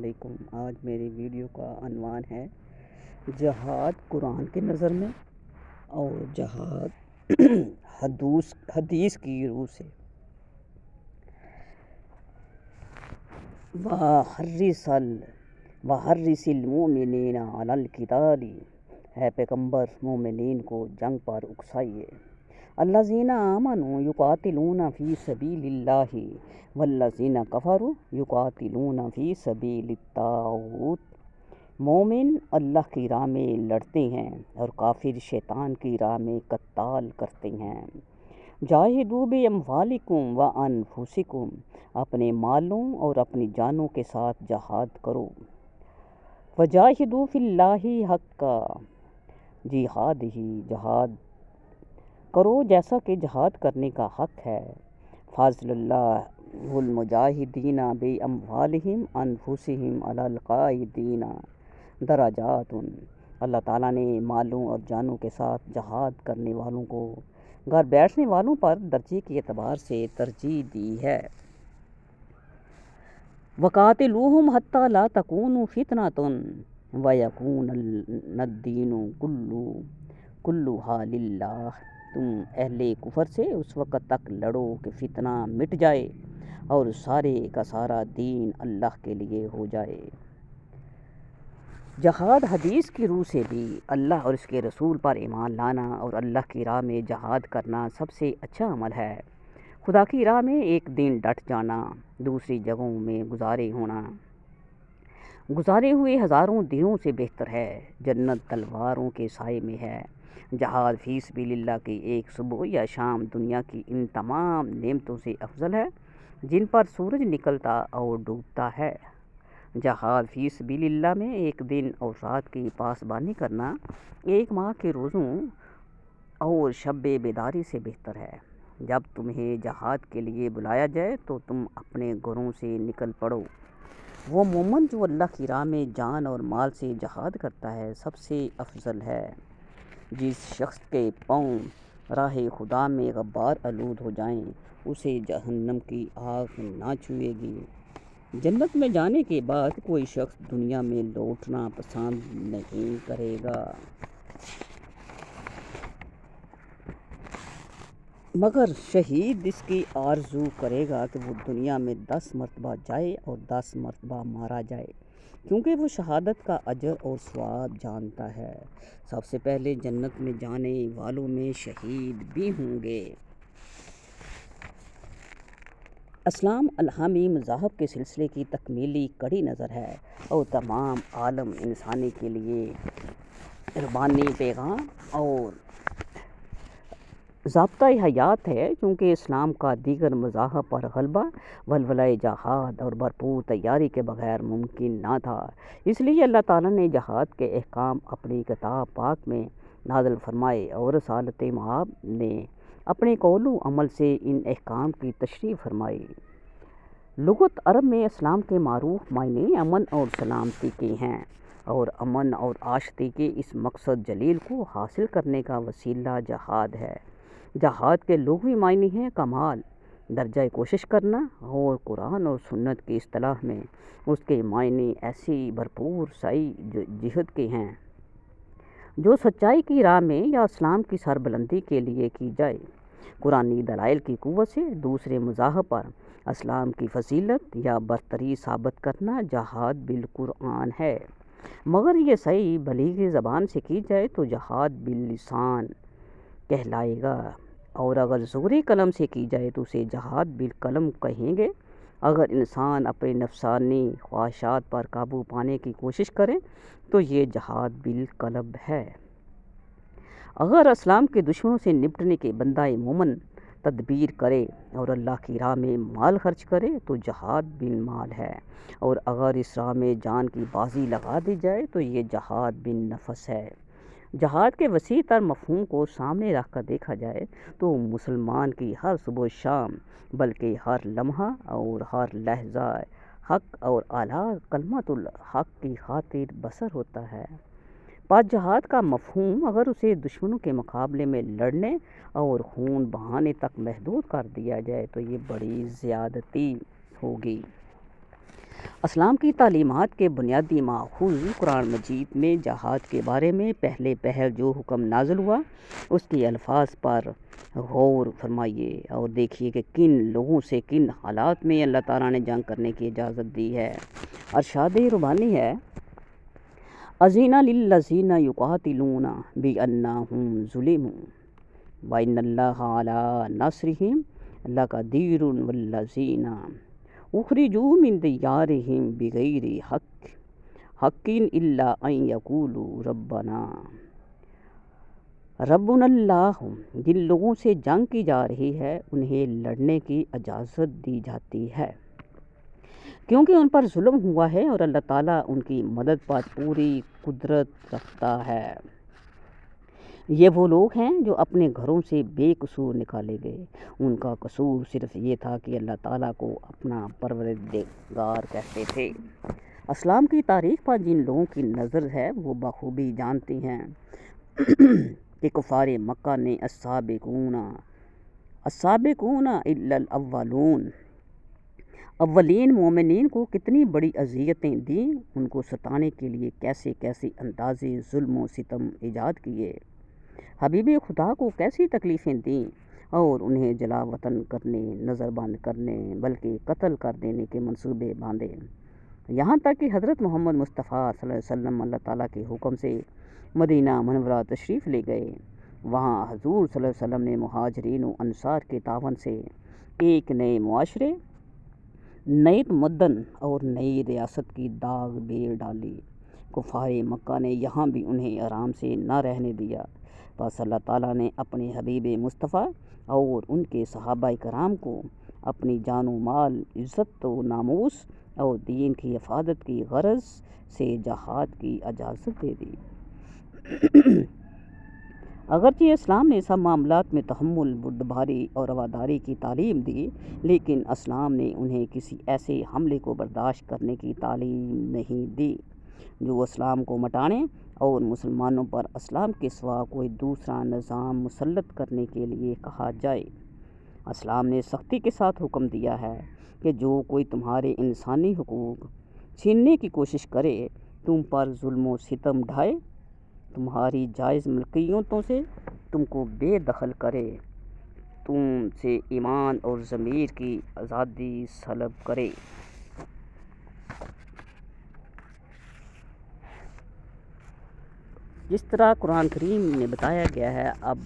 علیکم۔ آج میری ویڈیو کا عنوان ہے جہاد قرآن کی نظر میں اور جہاد حدیث کی روح سے۔ وَحَرِّصِ الْمُؤْمِنِينَ عَلَى الْقِتَالِ، ہے پیغمبر مومنین کو جنگ پر اکسائیے۔ الَّذِينَ آمَنُوا يُقَاتِلُونَ فِي سَبِيلِ اللَّهِ وَالَّذِينَ كَفَرُوا يُقَاتِلُونَ فِي سَبِيلِ الطَّاغُوتِ، مومن اللہ کی راہ میں لڑتے ہیں اور کافر شیطان کی راہ میں قتال کرتے ہیں۔ جاہدوا بِأَمْوَالِكُمْ وَأَنفُسِكُمْ، اپنے مالوں اور اپنی جانوں کے ساتھ جہاد کرو۔ وَجَاہِدُوا فِي اللَّهِ حَقَّ جِہادِهِ، جہاد کرو جیسا کہ جہاد کرنے کا حق ہے۔ فضل اللہ المجاہدین بِأَمْوَالِهِمْ أَنفُسِهِمْ عَلَى الْقَاعِدِينَ درجات، اللہ تعالیٰ نے مالوں اور جانوں کے ساتھ جہاد کرنے والوں کو گھر بیٹھنے والوں پر درجے کے اعتبار سے ترجیح دی ہے۔ وَقَاتِلُوهُمْ حَتَّى لَا تَكُونَ فِتْنَةٌ وَيَكُونَ الدِّينُ كُلُّهُ لِلَّهِ، تم اہل کفر سے اس وقت تک لڑو کہ فتنہ مٹ جائے اور سارے کا سارا دین اللہ کے لیے ہو جائے۔ جہاد حدیث کی روح سے بھی اللہ اور اس کے رسول پر ایمان لانا اور اللہ کی راہ میں جہاد کرنا سب سے اچھا عمل ہے۔ خدا کی راہ میں ایک دن ڈٹ جانا دوسری جگہوں میں گزارے ہوئے ہزاروں دنوں سے بہتر ہے۔ جنت تلواروں کے سائے میں ہے۔ جہاد فی سبیل اللہ کی ایک صبح یا شام دنیا کی ان تمام نعمتوں سے افضل ہے جن پر سورج نکلتا اور ڈوبتا ہے۔ جہاد فی سبیل اللہ میں ایک دن اور رات کی پاسبانی کرنا ایک ماہ کے روزوں اور شب بیداری سے بہتر ہے۔ جب تمہیں جہاد کے لیے بلایا جائے تو تم اپنے گھروں سے نکل پڑو۔ وہ مومن جو اللہ کی راہ میں جان اور مال سے جہاد کرتا ہے سب سے افضل ہے۔ جس شخص کے پاؤں راہ خدا میں غبار آلود ہو جائیں اسے جہنم کی آگ نہ چھوئے گی۔ جنت میں جانے کے بعد کوئی شخص دنیا میں لوٹنا پسند نہیں کرے گا، مگر شہید اس کی آرزو کرے گا کہ وہ دنیا میں 10 مرتبہ جائے اور 10 مرتبہ مارا جائے، کیونکہ وہ شہادت کا اجر اور ثواب جانتا ہے۔ سب سے پہلے جنت میں جانے والوں میں شہید بھی ہوں گے۔ اسلام الہامی مذاہب کے سلسلے کی تکمیلی کڑی نظر ہے اور تمام عالم انسانی کے لیے ربانی پیغام اور ضابطۂ حیات ہے، چونکہ اسلام کا دیگر مذاہب پر غلبہ ولولہ جہاد اور بھرپور تیاری کے بغیر ممکن نہ تھا۔ اس لیے اللہ تعالیٰ نے جہاد کے احکام اپنی کتاب پاک میں نازل فرمائے اور رسالت مآب نے اپنے قول و عمل سے ان احکام کی تشریح فرمائی۔ لغت عرب میں اسلام کے معروف معنی امن اور سلامتی کے ہیں، اور امن اور آشتی کے اس مقصد جلیل کو حاصل کرنے کا وسیلہ جہاد ہے۔ جہاد کے لغوی معنی ہیں کمال، درجہ کوشش کرنا، اور قرآن اور سنت کی اصطلاح میں اس کے معنی ایسی بھرپور سعی جہد کے ہیں جو سچائی کی راہ میں یا اسلام کی سربلندی کے لیے کی جائے۔ قرآنی دلائل کی قوت سے دوسرے مذاہب پر اسلام کی فضیلت یا برتری ثابت کرنا جہاد بالقرآن ہے، مگر یہ سعی بلیغ زبان سے کی جائے تو جہاد باللسان کہلائے گا، اور اگر زور قلم سے کی جائے تو اسے جہاد بالقلم کہیں گے۔ اگر انسان اپنے نفسانی خواہشات پر قابو پانے کی کوشش کرے تو یہ جہاد بالقلب ہے۔ اگر اسلام کے دشمنوں سے نمٹنے کے بندہ مومن تدبیر کرے اور اللہ کی راہ میں مال خرچ کرے تو جہاد بالمال ہے، اور اگر اس راہ میں جان کی بازی لگا دی جائے تو یہ جہاد بالنفس ہے۔ جہاد کے وسیع تر مفہوم کو سامنے رکھ کر دیکھا جائے تو مسلمان کی ہر صبح و شام بلکہ ہر لمحہ اور ہر لحظہ حق اور اعلیٰ کلمۃ الحق کی خاطر بسر ہوتا ہے۔ پس جہاد کا مفہوم اگر اسے دشمنوں کے مقابلے میں لڑنے اور خون بہانے تک محدود کر دیا جائے تو یہ بڑی زیادتی ہوگی۔ اسلام کی تعلیمات کے بنیادی ماخوذ قرآن مجید میں جہاد کے بارے میں پہلے پہل جو حکم نازل ہوا اس کے الفاظ پر غور فرمائیے اور دیکھیے کہ کن لوگوں سے کن حالات میں اللہ تعالیٰ نے جنگ کرنے کی اجازت دی ہے۔ ارشاد ربانی ہے، اذین للذین یقاتلون بانہم ظلموا وان اللہ علی نصرہم لقدیر والذین اخرجوا من دیارہم بغیر حق الا ان یقولوا ربنا اللہ۔ جن لوگوں سے جنگ کی جا رہی ہے انہیں لڑنے کی اجازت دی جاتی ہے کیونکہ ان پر ظلم ہوا ہے اور اللہ تعالیٰ ان کی مدد پر پوری قدرت رکھتا ہے۔ یہ وہ لوگ ہیں جو اپنے گھروں سے بے قصور نکالے گئے، ان کا قصور صرف یہ تھا کہ اللہ تعالیٰ کو اپنا پروردگار کہتے تھے۔ اسلام کی تاریخ پر جن لوگوں کی نظر ہے وہ بخوبی جانتے ہیں کہ کفار مکہ نے السابقون الا الاولون اولین مومنین کو کتنی بڑی اذیتیں دیں، ان کو ستانے کے لیے کیسے کیسے اندازے ظلم و ستم ایجاد کیے، حبیب خدا کو کیسی تکلیفیں دیں اور انہیں جلا وطن کرنے، نظر بند کرنے بلکہ قتل کر دینے کے منصوبے باندھے، یہاں تک کہ حضرت محمد مصطفیٰ صلی اللہ علیہ وسلم اللہ تعالیٰ کے حکم سے مدینہ منورہ تشریف لے گئے۔ وہاں حضور صلی اللہ علیہ وسلم نے مہاجرین و انصار کے تعاون سے ایک نئے معاشرے، نئے تمدن اور نئی ریاست کی داغ بیر ڈالی۔ کفار مکہ نے یہاں بھی انہیں آرام سے نہ رہنے دیا، بس اللہ تعالیٰ نے اپنے حبیب مصطفیٰ اور ان کے صحابہ کرام کو اپنی جان و مال، عزت و ناموس اور دین کی حفاظت کی غرض سے جہاد کی اجازت دے دی۔ اگرچہ اسلام نے سب معاملات میں تحمل، بردباری اور رواداری کی تعلیم دی، لیکن اسلام نے انہیں کسی ایسے حملے کو برداشت کرنے کی تعلیم نہیں دی جو اسلام کو مٹانے اور مسلمانوں پر اسلام کے سوا کوئی دوسرا نظام مسلط کرنے کے لیے کہا جائے۔ اسلام نے سختی کے ساتھ حکم دیا ہے کہ جو کوئی تمہارے انسانی حقوق چھیننے کی کوشش کرے، تم پر ظلم و ستم ڈھائے، تمہاری جائز ملکیتوں سے تم کو بے دخل کرے، تم سے ایمان اور ضمیر کی آزادی سلب کرے۔ جس طرح قرآن کریم میں بتایا گیا ہے، اب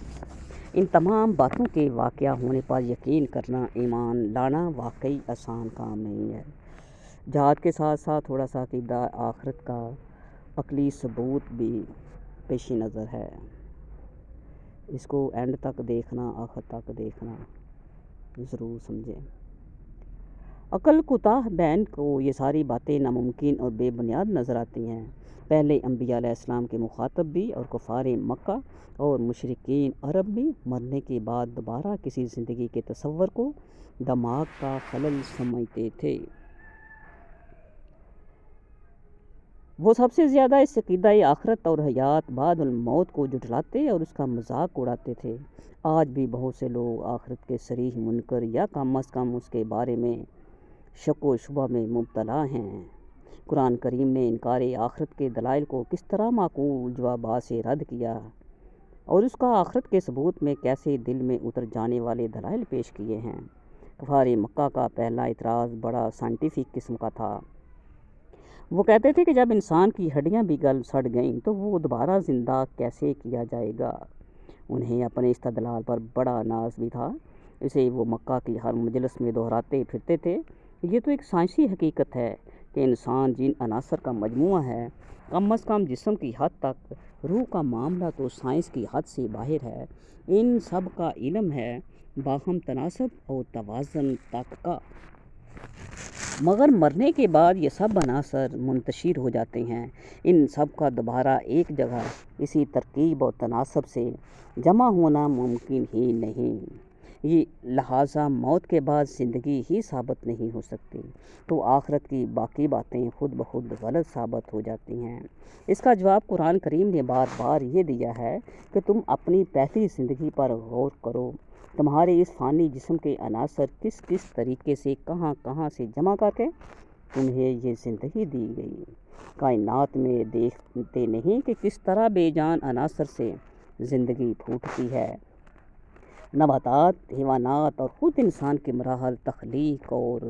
ان تمام باتوں کے واقعہ ہونے پر یقین کرنا، ایمان لانا واقعی آسان کام نہیں ہے۔ جہاد کے ساتھ ساتھ تھوڑا سا عقیدہ آخرت کا عقلی ثبوت بھی پیش نظر ہے۔ اس کو اینڈ تک دیکھنا، آخر تک دیکھنا ضرور سمجھیں۔ عقل کوتاہ بین کو یہ ساری باتیں ناممکن اور بے بنیاد نظر آتی ہیں۔ پہلے انبیاء علیہ السلام کے مخاطب بھی اور کفار مکہ اور مشرکین عرب بھی مرنے کے بعد دوبارہ کسی زندگی کے تصور کو دماغ کا خلل سمجھتے تھے۔ وہ سب سے زیادہ اس عقیدہ آخرت اور حیات بعد الموت کو جھٹلاتے اور اس کا مذاق اڑاتے تھے۔ آج بھی بہت سے لوگ آخرت کے صریح منکر یا کم از کم اس کے بارے میں شک و شبہ میں مبتلا ہیں۔ قرآن کریم نے انکار آخرت کے دلائل کو کس طرح معقول جوابات سے رد کیا اور اس کا آخرت کے ثبوت میں کیسے دل میں اتر جانے والے دلائل پیش کیے ہیں۔ کفار مکہ کا پہلا اعتراض بڑا سائنٹیفک قسم کا تھا۔ وہ کہتے تھے کہ جب انسان کی ہڈیاں بھی گل سڑ گئیں تو وہ دوبارہ زندہ کیسے کیا جائے گا۔ انہیں اپنے استدلال پر بڑا ناز بھی تھا، اسے وہ مکہ کی ہر مجلس میں دہراتے پھرتے تھے۔ یہ تو ایک سائنسی حقیقت ہے کہ انسان جن عناصر کا مجموعہ ہے، کم از کم جسم کی حد تک، روح کا معاملہ تو سائنس کی حد سے باہر ہے، ان سب کا علم ہے، باہم تناسب اور توازن تک کا۔ مگر مرنے کے بعد یہ سب عناصر منتشر ہو جاتے ہیں، ان سب کا دوبارہ ایک جگہ اسی ترکیب اور تناسب سے جمع ہونا ممکن ہی نہیں۔ یہ لہٰذا موت کے بعد زندگی ہی ثابت نہیں ہو سکتی، تو آخرت کی باقی باتیں خود بخود غلط ثابت ہو جاتی ہیں۔ اس کا جواب قرآن کریم نے بار بار یہ دیا ہے کہ تم اپنی پہلی زندگی پر غور کرو، تمہارے اس فانی جسم کے عناصر کس کس طریقے سے کہاں کہاں سے جمع کر کے تمہیں یہ زندگی دی گئی۔ کائنات میں دیکھتے نہیں کہ کس طرح بے جان عناصر سے زندگی پھوٹتی ہے۔ نباتات، حیوانات اور خود انسان کے مراحل تخلیق اور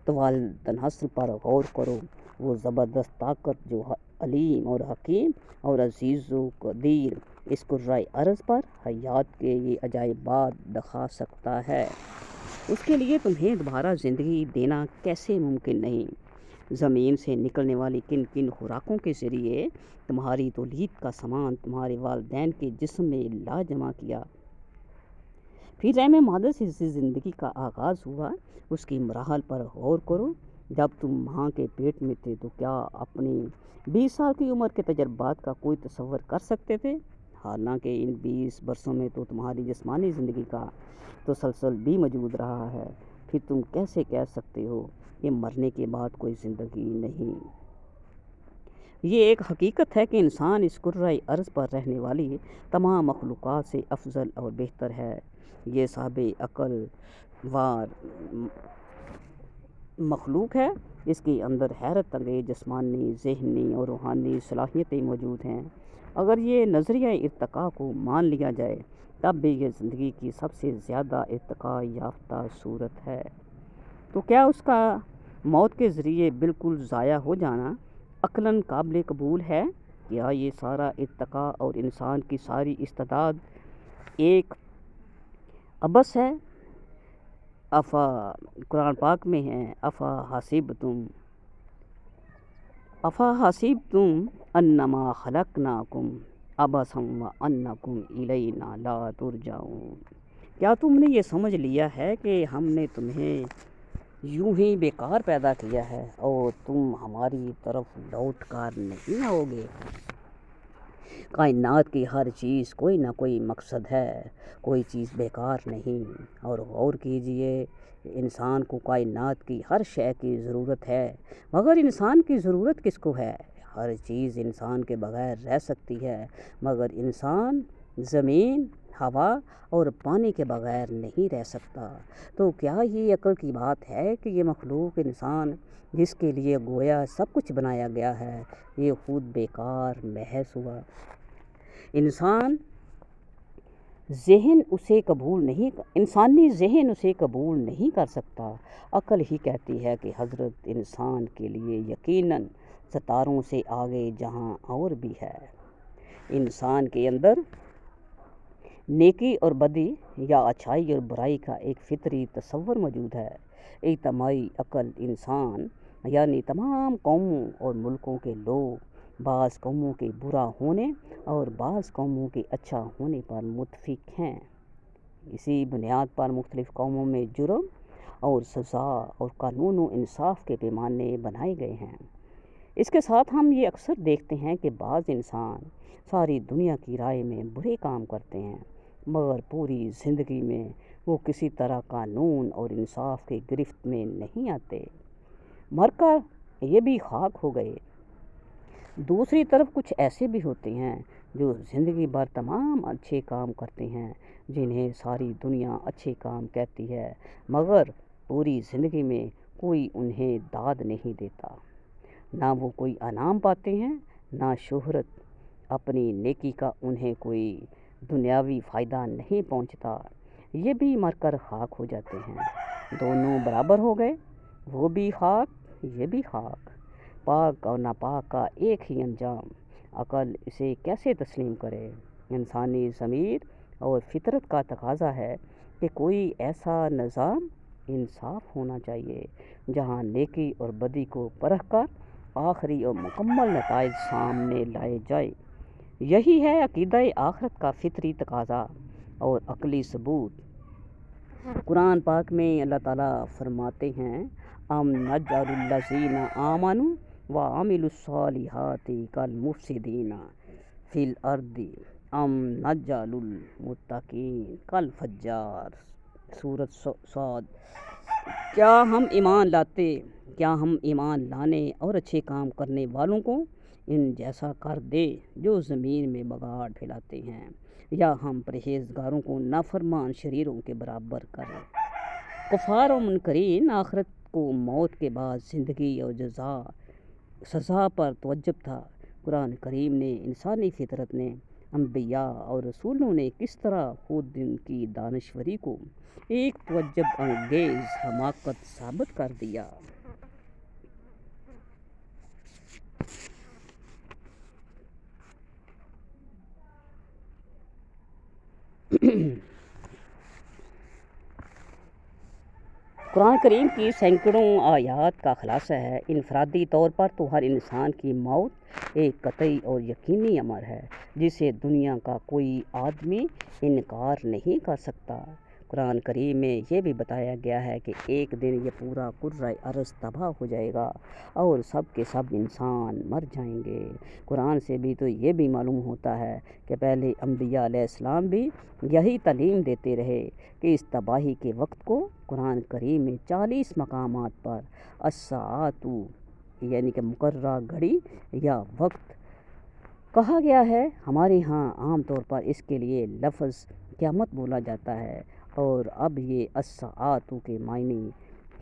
توالد نسل پر غور کرو۔ وہ زبردست طاقت جو علیم اور حکیم اور عزیز و قدیر اس کرۂ ارض پر حیات کے یہ عجائبات دکھا سکتا ہے، اس کے لیے تمہیں دوبارہ زندگی دینا کیسے ممکن نہیں؟ زمین سے نکلنے والی کن کن خوراکوں کے ذریعے تمہاری تولید کا سامان تمہارے والدین کے جسم میں لا جمع کیا، پھر رحم مادر سے زندگی کا آغاز ہوا۔ اس کی مراحل پر غور کرو۔ جب تم ماں کے پیٹ میں تھے تو کیا اپنی 20 سال کی عمر کے تجربات کا کوئی تصور کر سکتے تھے؟ حالانکہ ان 20 برسوں میں تو تمہاری جسمانی زندگی کا تسلسل بھی موجود رہا ہے، پھر تم کیسے کہہ سکتے ہو کہ مرنے کے بعد کوئی زندگی نہیں؟ یہ ایک حقیقت ہے کہ انسان اس کرۂ ارض پر رہنے والی تمام مخلوقات سے افضل اور بہتر ہے۔ یہ صاحب عقل وار مخلوق ہے۔ اس کے اندر حیرت انگیز جسمانی، ذہنی اور روحانی صلاحیتیں موجود ہیں۔ اگر یہ نظریہ ارتقاء کو مان لیا جائے تب بھی یہ زندگی کی سب سے زیادہ ارتقاء یافتہ صورت ہے۔ تو کیا اس کا موت کے ذریعے بالکل ضائع ہو جانا عقلاً قابل قبول ہے؟ کیا یہ سارا ارتقاء اور انسان کی ساری استعداد ایک عبث ہے؟ قرآن پاک میں ہے، افا حسبتم انما خلقناکم عبثا وانکم الینا لا ترجعون۔ کیا تم نے یہ سمجھ لیا ہے کہ ہم نے تمہیں یوں ہی بیکار پیدا کیا ہے اور تم ہماری طرف لوٹ کر نہیں آؤ گے؟ کائنات کی ہر چیز کوئی نہ کوئی مقصد ہے، کوئی چیز بیکار نہیں۔ اور غور کیجئے، انسان کو کائنات کی ہر شے کی ضرورت ہے، مگر انسان کی ضرورت کس کو ہے؟ ہر چیز انسان کے بغیر رہ سکتی ہے، مگر انسان زمین، ہوا اور پانی کے بغیر نہیں رہ سکتا۔ تو کیا یہ عقل کی بات ہے کہ یہ مخلوق انسان جس کے لیے گویا سب کچھ بنایا گیا ہے، یہ خود بیکار محض ہوا؟ انسانی ذہن اسے قبول نہیں کر سکتا۔ عقل ہی کہتی ہے کہ حضرت انسان کے لیے یقیناً ستاروں سے آگے جہاں اور بھی ہے۔ انسان کے اندر نیکی اور بدی یا اچھائی اور برائی کا ایک فطری تصور موجود ہے۔ اجتماعی عقل انسان یعنی تمام قوموں اور ملکوں کے لوگ بعض قوموں کے برا ہونے اور بعض قوموں کے اچھا ہونے پر متفق ہیں۔ اسی بنیاد پر مختلف قوموں میں جرم اور سزا اور قانون و انصاف کے پیمانے بنائے گئے ہیں۔ اس کے ساتھ ہم یہ اکثر دیکھتے ہیں کہ بعض انسان ساری دنیا کی رائے میں برے کام کرتے ہیں، مگر پوری زندگی میں وہ کسی طرح قانون اور انصاف کی گرفت میں نہیں آتے، مر کر یہ بھی خاک ہو گئے۔ دوسری طرف کچھ ایسے بھی ہوتے ہیں جو زندگی بھر تمام اچھے کام کرتے ہیں، جنہیں ساری دنیا اچھے کام کہتی ہے، مگر پوری زندگی میں کوئی انہیں داد نہیں دیتا، نہ وہ کوئی انعام پاتے ہیں، نہ شہرت۔ اپنی نیکی کا انہیں کوئی دنیاوی فائدہ نہیں پہنچتا، یہ بھی مر کر خاک ہو جاتے ہیں۔ دونوں برابر ہو گئے، وہ بھی خاک، یہ بھی خاک۔ پاک اور ناپاک کا ایک ہی انجام۔ عقل اسے کیسے تسلیم کرے؟ انسانی ضمیر اور فطرت کا تقاضا ہے کہ کوئی ایسا نظام انصاف ہونا چاہیے جہاں نیکی اور بدی کو پرکھ کر آخری اور مکمل نتائج سامنے لائے جائیں۔ یہی ہے عقیدہ آخرت کا فطری تقاضا اور عقلی ثبوت۔ قرآن پاک میں اللہ تعالیٰ فرماتے ہیں، ام نجعل الذین آمنوا وعملوا الصالحات کالمفسدین فی الارض ام نجعل المتقین کالفجار۔ سورۃ صاد۔ کیا ہم ایمان لانے اور اچھے کام کرنے والوں کو ان جیسا کر دے جو زمین میں بگاڑ پھیلاتے ہیں، یا ہم پرہیزگاروں کو نافرمان شریروں کے برابر کریں؟ کفار و منکرین آخرت کو موت کے بعد زندگی اور سزا پر توجہ تھا۔ قرآن کریم نے انسانی فطرت نے انبیاء اور رسولوں نے کس طرح خود ان کی دانشوری کو ایک تعجب انگیز حماقت ثابت کر دیا۔ قرآن کریم کی سینکڑوں آیات کا خلاصہ ہے، انفرادی طور پر تو ہر انسان کی موت ایک قطعی اور یقینی امر ہے جسے دنیا کا کوئی آدمی انکار نہیں کر سکتا۔ قرآن کریم میں یہ بھی بتایا گیا ہے کہ ایک دن یہ پورا کرۂ ارض تباہ ہو جائے گا اور سب کے سب انسان مر جائیں گے۔ قرآن سے بھی تو یہ بھی معلوم ہوتا ہے کہ پہلے انبیاء علیہ السلام بھی یہی تعلیم دیتے رہے کہ اس تباہی کے وقت کو قرآن کریم میں 40 مقامات پر الساعۃ یعنی کہ مقررہ گھڑی یا وقت کہا گیا ہے۔ ہمارے ہاں عام طور پر اس کے لیے لفظ قیامت بولا جاتا ہے اور اب یہ الساعۃ کے معنی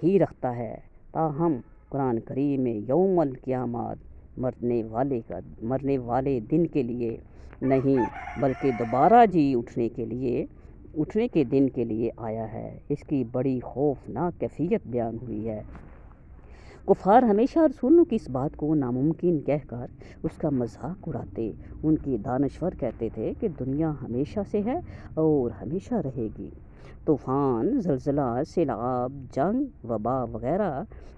ہی رکھتا ہے، تاہم قرآن کریم میں یوم القیامت مرنے والے دن کے لیے نہیں بلکہ دوبارہ جی اٹھنے کے دن کے لیے آیا ہے۔ اس کی بڑی خوفناک کیفیت بیان ہوئی ہے۔ کفار ہمیشہ رسولوں کی اس بات کو ناممکن کہہ کر اس کا مذاق اڑاتے۔ ان کی دانشور کہتے تھے کہ دنیا ہمیشہ سے ہے اور ہمیشہ رہے گی۔ طوفان، زلزلہ، سیلاب، جنگ، وبا وغیرہ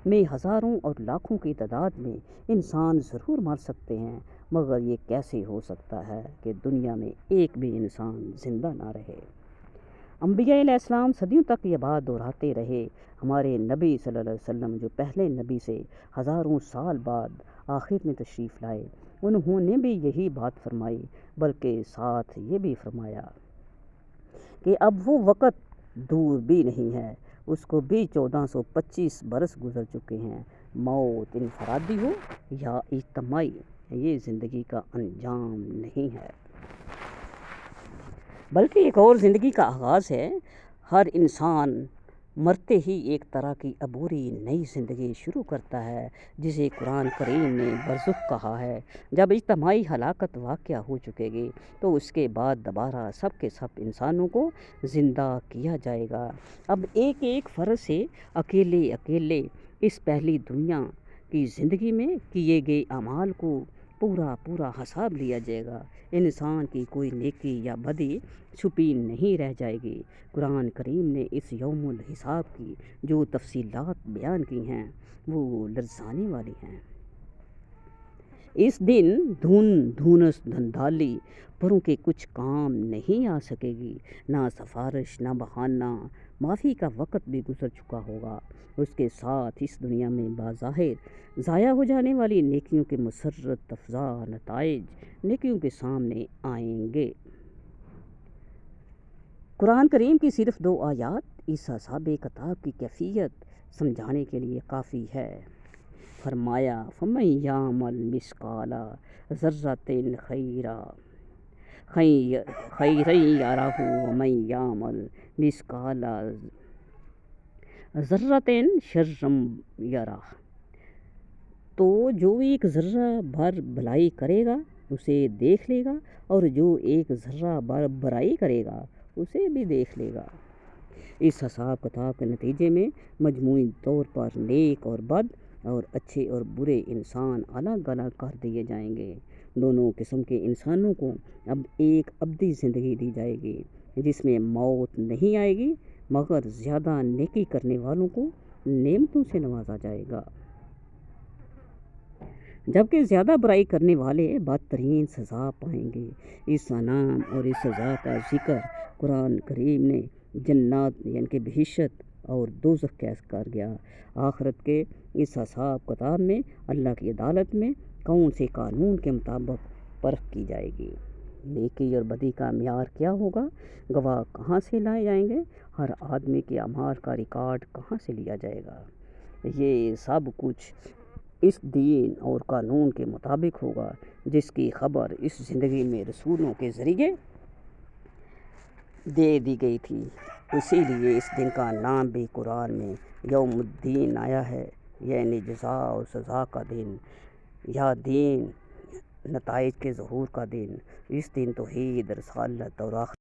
میں ہزاروں اور لاکھوں کی تعداد میں انسان ضرور مر سکتے ہیں، مگر یہ کیسے ہو سکتا ہے کہ دنیا میں ایک بھی انسان زندہ نہ رہے؟ انبیاء علیہ السلام صدیوں تک یہ بات دہراتے رہے۔ ہمارے نبی صلی اللہ علیہ وسلم جو پہلے نبی سے ہزاروں سال بعد آخر میں تشریف لائے، انہوں نے بھی یہی بات فرمائی، بلکہ ساتھ یہ بھی فرمایا کہ اب وہ وقت دور بھی نہیں ہے، اس کو بھی 1425 برس گزر چکے ہیں۔ موت انفرادی ہو یا اجتماعی، یہ زندگی کا انجام نہیں ہے بلکہ ایک اور زندگی کا آغاز ہے۔ ہر انسان مرتے ہی ایک طرح کی عبوری نئی زندگی شروع کرتا ہے جسے قرآن کریم نے برزخ کہا ہے۔ جب اجتماعی ہلاکت واقع ہو چکے گی تو اس کے بعد دوبارہ سب کے سب انسانوں کو زندہ کیا جائے گا۔ اب ایک ایک فرد سے اکیلے اس پہلی دنیا کی زندگی میں کیے گئے اعمال کو پورا حساب لیا جائے گا۔ انسان کی کوئی نیکی یا بدی چھپی نہیں رہ جائے گی۔ قرآن کریم نے اس یوم الحساب کی جو تفصیلات بیان کی ہیں وہ لرزانے والی ہیں۔ اس دن دھونس دھندالی پروں کے کچھ کام نہیں آ سکے گی، نہ سفارش، نہ بہانہ۔ معافی کا وقت بھی گزر چکا ہوگا۔ اس کے ساتھ اس دنیا میں بظاہر ضائع ہو جانے والی نیکیوں کے مسرت افزا نتائج نیکیوں کے سامنے آئیں گے۔ قرآن کریم کی صرف 2 آیات اس اصحاب کتاب کی کیفیت سمجھانے کے لیے کافی ہے۔ فرمایا فَمَن یَعْمَلْ مِثْقَالَ ذَرَّةٍ خَیْرًا یَرَہُ وَمَن یَعْمَلْ مِثْقَالَ ذَرَّةٍ شَرًّا یَرَہُ، تو جو ایک ذرہ بھر بھلائی کرے گا اسے دیکھ لے گا اور جو ایک ذرہ بھر برائی کرے گا اسے بھی دیکھ لے گا۔ اس حساب کتاب کے نتیجے میں مجموعی طور پر نیک اور بد اور اچھے اور برے انسان الگ کر دیے جائیں گے۔ دونوں قسم کے انسانوں کو اب ایک ابدی زندگی دی جائے گی جس میں موت نہیں آئے گی، مگر زیادہ نیکی کرنے والوں کو نعمتوں سے نوازا جائے گا، جبکہ زیادہ برائی کرنے والے بدترین سزا پائیں گے۔ اس انعام اور اس سزا کا ذکر قرآن کریم نے جنات یعنی کہ بہشت اور دوزخ کر گیا۔ آخرت کے اس حساب کتاب میں اللہ کی عدالت میں کون سے قانون کے مطابق پرکھ کی جائے گی، نیکی اور بدی کا معیار کیا ہوگا، گواہ کہاں سے لائے جائیں گے، ہر آدمی کے اعمال کا ریکارڈ کہاں سے لیا جائے گا، یہ سب کچھ اس دین اور قانون کے مطابق ہوگا جس کی خبر اس زندگی میں رسولوں کے ذریعے دے دی گئی تھی۔ اسی لیے اس دن کا نام بھی قرآن میں یوم الدین آیا ہے، یعنی جزا اور سزا کا دن، یا دین نتائج کے ظہور کا دن۔ اس دن توحید، رسالت اور